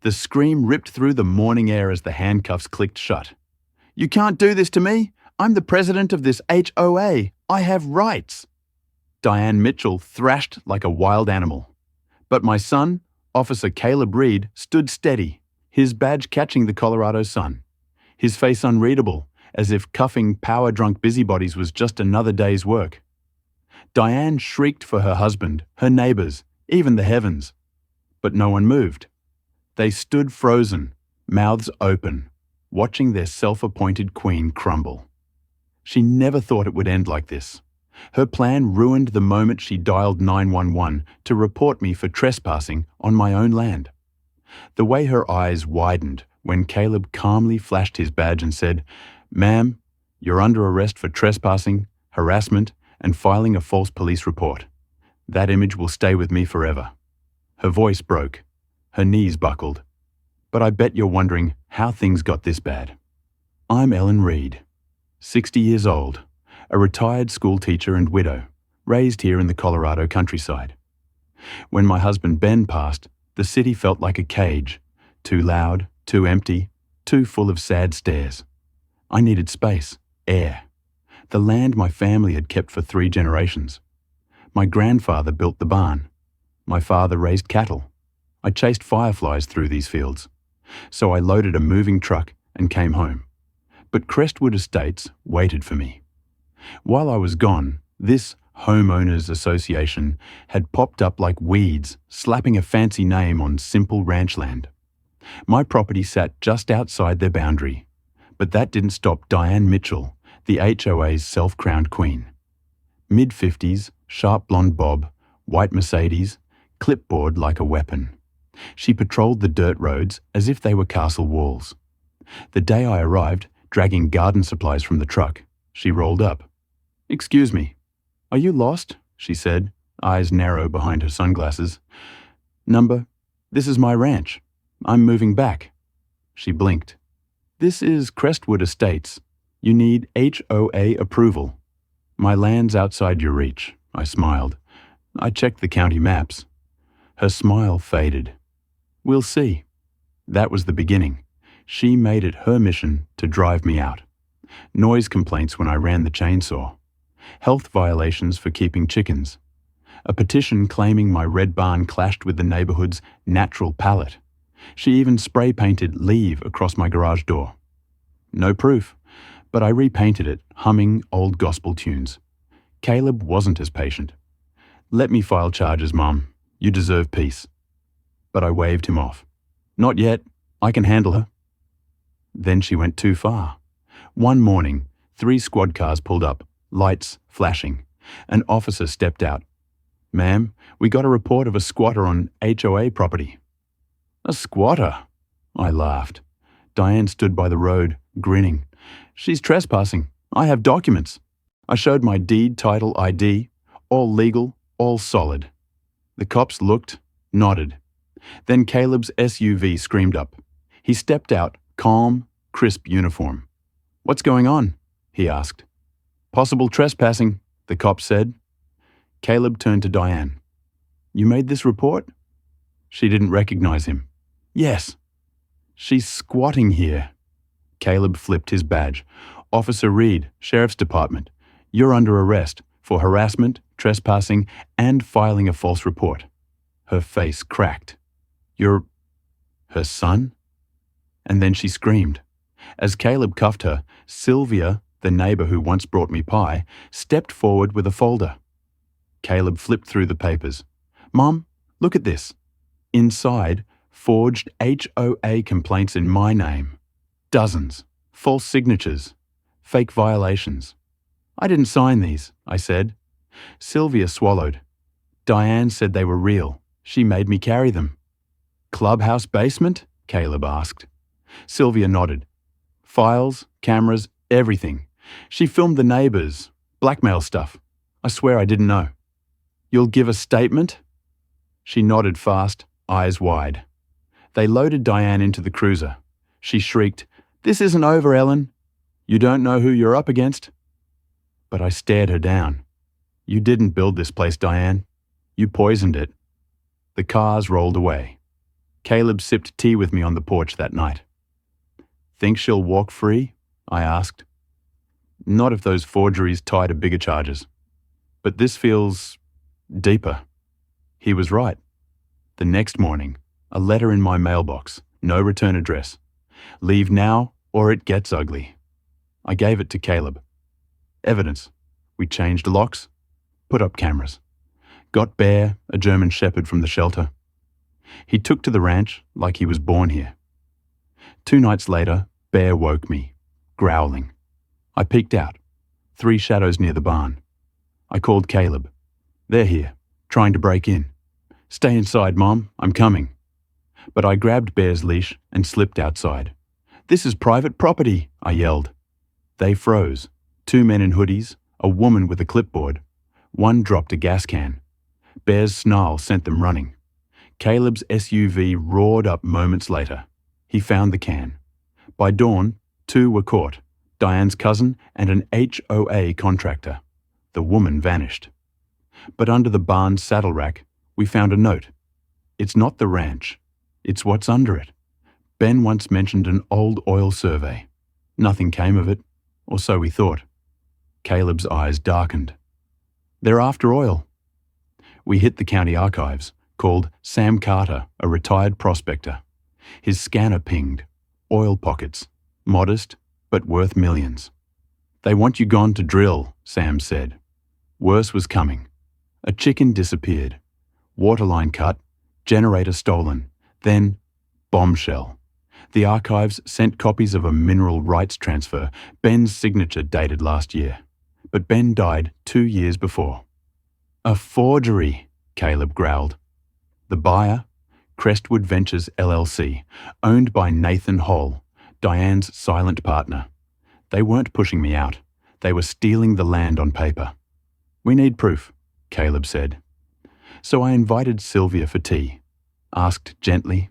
The scream ripped through the morning air as the handcuffs clicked shut. "You can't do this to me! I'm the president of this HOA! I have rights!" Diane Mitchell thrashed like a wild animal. But my son, Officer Caleb Reed, stood steady, his badge catching the Colorado sun, his face unreadable, as if cuffing power-drunk busybodies was just another day's work. Diane shrieked for her husband, her neighbors, even the heavens. But no one moved. They stood frozen, mouths open, watching their self-appointed queen crumble. She never thought it would end like this. Her plan ruined the moment she dialed 911 to report me for trespassing on my own land. The way her eyes widened when Caleb calmly flashed his badge and said, "Ma'am, you're under arrest for trespassing, harassment, and filing a false police report. That image will stay with me forever." Her voice broke. Her knees buckled. But I bet you're wondering how things got this bad. I'm Ellen Reed, 60 years old, a retired school teacher and widow, raised here in the Colorado countryside. When my husband Ben passed, the city felt like a cage, too loud, too empty, too full of sad stares. I needed space, air, the land my family had kept for 3 generations. My grandfather built the barn. My father raised cattle. I chased fireflies through these fields. So I loaded a moving truck and came home. But Crestwood Estates waited for me. While I was gone, this homeowners association had popped up like weeds, slapping a fancy name on simple ranch land. My property sat just outside their boundary, but that didn't stop Diane Mitchell, the HOA's self-crowned queen. Mid-50s, sharp blonde bob, white Mercedes, clipboard like a weapon. She patrolled the dirt roads as if they were castle walls. The day I arrived, dragging garden supplies from the truck, she rolled up. "Excuse me, are you lost?" she said, eyes narrow behind her sunglasses. This is my ranch. I'm moving back." She blinked. "This is Crestwood Estates. You need HOA approval." "My land's outside your reach," I smiled. I checked the county maps. Her smile faded. "We'll see." That was the beginning. She made it her mission to drive me out. Noise complaints when I ran the chainsaw. Health violations for keeping chickens. A petition claiming my red barn clashed with the neighborhood's natural palate. She even spray-painted "Leave" across my garage door. No proof, but I repainted it, humming old gospel tunes. Caleb wasn't as patient. "Let me file charges, Mom. You deserve peace." But I waved him off. "Not yet. I can handle her." Then she went too far. One morning, 3 squad cars pulled up, lights flashing. An officer stepped out. "Ma'am, we got a report of a squatter on HOA property." "A squatter?" I laughed. Diane stood by the road, grinning. "She's trespassing. I have documents." I showed my deed, title, ID, all legal, all solid. The cops looked, nodded. Then Caleb's SUV screamed up. He stepped out, calm, crisp uniform. "What's going on?" he asked. "Possible trespassing," the cop said. Caleb turned to Diane. "You made this report?" She didn't recognize him. "Yes." "She's squatting here." Caleb flipped his badge. "Officer Reed, Sheriff's Department. You're under arrest for harassment, trespassing, and filing a false report." Her face cracked. "You're her son?" And then she screamed. As Caleb cuffed her, Sylvia, the neighbor who once brought me pie, stepped forward with a folder. Caleb flipped through the papers. "Mom, look at this." Inside, forged HOA complaints in my name. Dozens. False signatures. Fake violations. "I didn't sign these," I said. Sylvia swallowed. "Diane said they were real. She made me carry them." "Clubhouse basement?" Caleb asked. Sylvia nodded. "Files, cameras, everything. She filmed the neighbors. Blackmail stuff. I swear I didn't know." "You'll give a statement?" She nodded fast, eyes wide. They loaded Diane into the cruiser. She shrieked, "This isn't over, Ellen. You don't know who you're up against." But I stared her down. "You didn't build this place, Diane. You poisoned it." The cars rolled away. Caleb sipped tea with me on the porch that night. Think she'll walk free? I asked. Not if those forgeries tie to bigger charges. But this feels deeper. He was right. The next morning, a letter in my mailbox, no return address. Leave now or it gets ugly. I gave it to Caleb. Evidence. We changed locks, put up cameras. Got Bear, a German shepherd from the shelter. He took to the ranch like he was born here. 2 nights later, Bear woke me, growling. I peeked out. 3 shadows near the barn. I called Caleb. They're here, trying to break in. Stay inside, Mom, I'm coming. But I grabbed Bear's leash and slipped outside. This is private property, I yelled. They froze. 2 men in hoodies, a woman with a clipboard. One dropped a gas can. Bear's snarl sent them running. Caleb's SUV roared up moments later. He found the can. By dawn, 2 were caught, Diane's cousin and an HOA contractor. The woman vanished. But under the barn's saddle rack, we found a note. It's not the ranch. It's what's under it. Ben once mentioned an old oil survey. Nothing came of it, or so we thought. Caleb's eyes darkened. They're after oil. We hit the county archives, called Sam Carter, a retired prospector. His scanner pinged. Oil pockets. Modest, but worth millions. They want you gone to drill, Sam said. Worse was coming. A chicken disappeared. Waterline cut. Generator stolen. Then, bombshell. The archives sent copies of a mineral rights transfer, Ben's signature dated last year. But Ben died 2 years before. A forgery, Caleb growled. The buyer, Crestwood Ventures LLC, owned by Nathan Hall, Diane's silent partner. They weren't pushing me out. They were stealing the land on paper. We need proof, Caleb said. So I invited Sylvia for tea. Asked gently.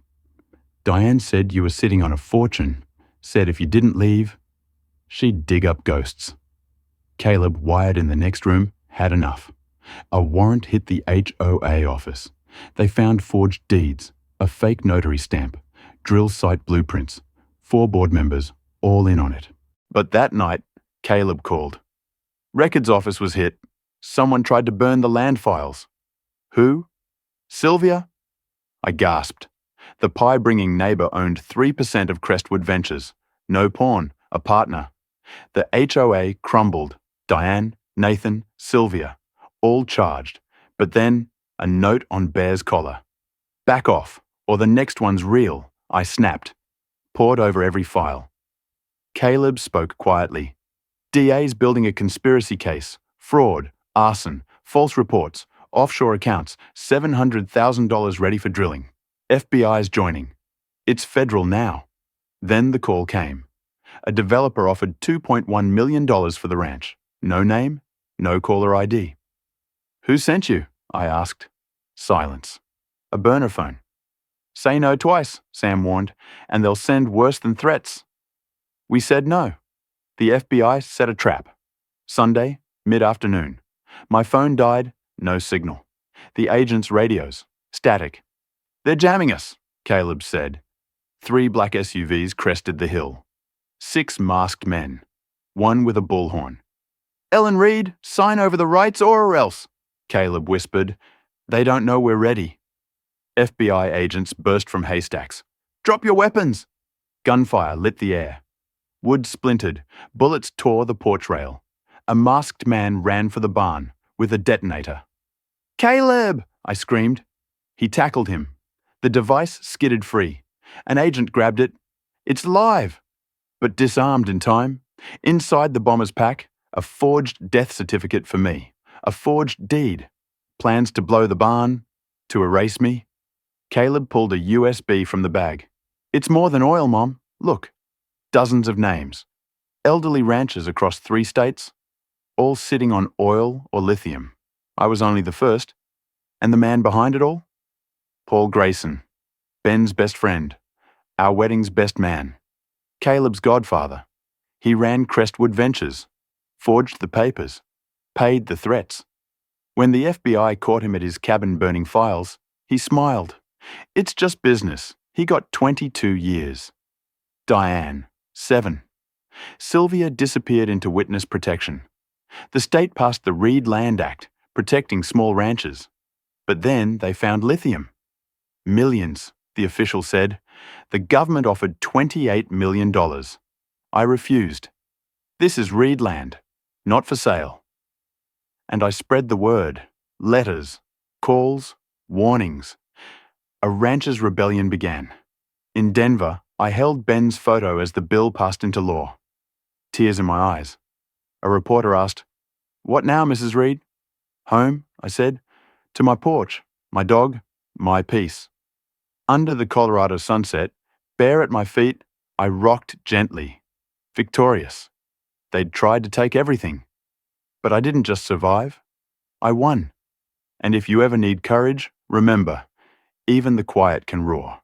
Diane said you were sitting on a fortune. Said if you didn't leave, she'd dig up ghosts. Caleb, wired in the next room, had enough. A warrant hit the HOA office. They found forged deeds, a fake notary stamp, drill site blueprints, 4 board members, all in on it. But that night, Caleb called. Records office was hit. Someone tried to burn the land files. Who? Sylvia? I gasped. The pie-bringing neighbour owned 3% of Crestwood Ventures. No pawn, a partner. The HOA crumbled. Diane, Nathan, Sylvia, all charged. But then, a note on Bear's collar. Back off, or the next one's real, I snapped. Pored over every file. Caleb spoke quietly. DA's building a conspiracy case. Fraud, arson, false reports, offshore accounts, $700,000 ready for drilling. FBI's joining. It's federal now. Then the call came. A developer offered $2.1 million for the ranch. No name, no caller ID. Who sent you? I asked. Silence. A burner phone. Say no twice, Sam warned, and they'll send worse than threats. We said no. The FBI set a trap. Sunday, mid-afternoon. My phone died, no signal. The agents' radios, static. They're jamming us, Caleb said. 3 black SUVs crested the hill. 6 masked men. 1 with a bullhorn. Ellen Reed, sign over the rights or else, Caleb whispered. They don't know we're ready. FBI agents burst from haystacks. Drop your weapons! Gunfire lit the air. Wood splintered. Bullets tore the porch rail. A masked man ran for the barn with a detonator. Caleb! I screamed. He tackled him. The device skidded free. An agent grabbed it. It's live! But disarmed in time. Inside the bomber's pack, a forged death certificate for me. A forged deed. Plans to blow the barn. To erase me. Caleb pulled a USB from the bag. It's more than oil, Mom. Look. Dozens of names. Elderly ranchers across 3 states. All sitting on oil or lithium. I was only the first. And the man behind it all? Paul Grayson. Ben's best friend. Our wedding's best man. Caleb's godfather. He ran Crestwood Ventures. Forged the papers. Paid the threats. When the FBI caught him at his cabin burning files, he smiled. It's just business. He got 22 years. Diane, 7. Sylvia disappeared into witness protection. The state passed the Reed Land Act, protecting small ranches. But then they found lithium. Millions, the official said. The government offered $28 million. I refused. This is Reed land, not for sale. And I spread the word. Letters, calls, warnings. A rancher's rebellion began. In Denver, I held Ben's photo as the bill passed into law. Tears in my eyes. A reporter asked, "What now, Mrs. Reed?" "Home," I said. "To my porch, my dog, my peace." Under the Colorado sunset, bare at my feet, I rocked gently, victorious. They'd tried to take everything. But I didn't just survive. I won. And if you ever need courage, remember, even the quiet can roar.